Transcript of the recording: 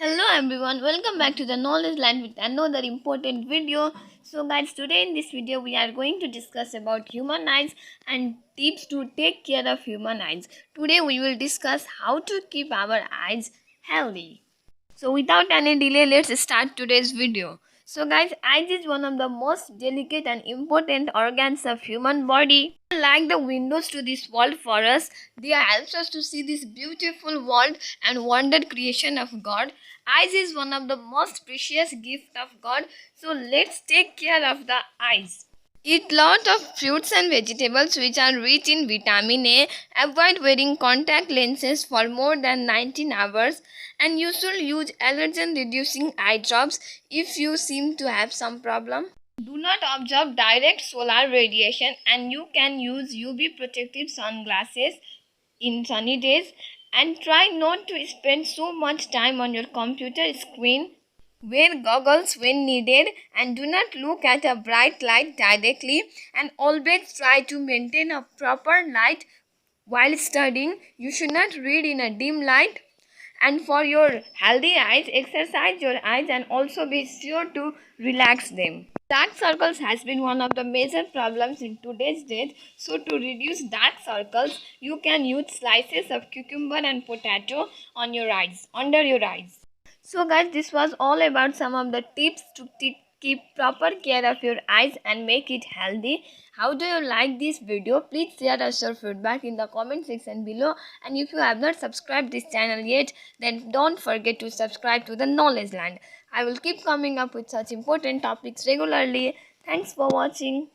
Hello everyone, welcome back to the Knowledge Land with another important video. So guys, today in this video we are going to discuss about human eyes and tips to take care of human eyes. Today we will discuss how to keep our eyes healthy. So without any delay, let's start today's video. So guys, eyes is one of the most delicate and important organs of human body. Like the windows to this world for us, they helps us to see this beautiful world and wondered creation of God. Eyes is one of the most precious gift of God. So let's take care of the eyes. Eat lot of fruits and vegetables which are rich in vitamin A. Avoid wearing contact lenses for more than 19 hours. And you should use allergen reducing eye drops if you seem to have some problem. Do not absorb direct solar radiation and you can use UV protective sunglasses in sunny days, and try not to spend so much time on your computer screen. Wear goggles when needed and do not look at a bright light directly, and always try to maintain a proper light while studying. You should not read in a dim light. And for your healthy eyes, exercise your eyes and also be sure to relax them. Dark circles has been one of the major problems in today's date. So to reduce dark circles, you can use slices of cucumber and potato on your eyes, under your eyes. So guys, this was all about some of the tips to keep proper care of your eyes and make it healthy. How do you like this video? Please share us your feedback in the comment section below. And if you have not subscribed this channel yet, then don't forget to subscribe to the Knowledge Land. I will keep coming up with such important topics regularly. Thanks for watching.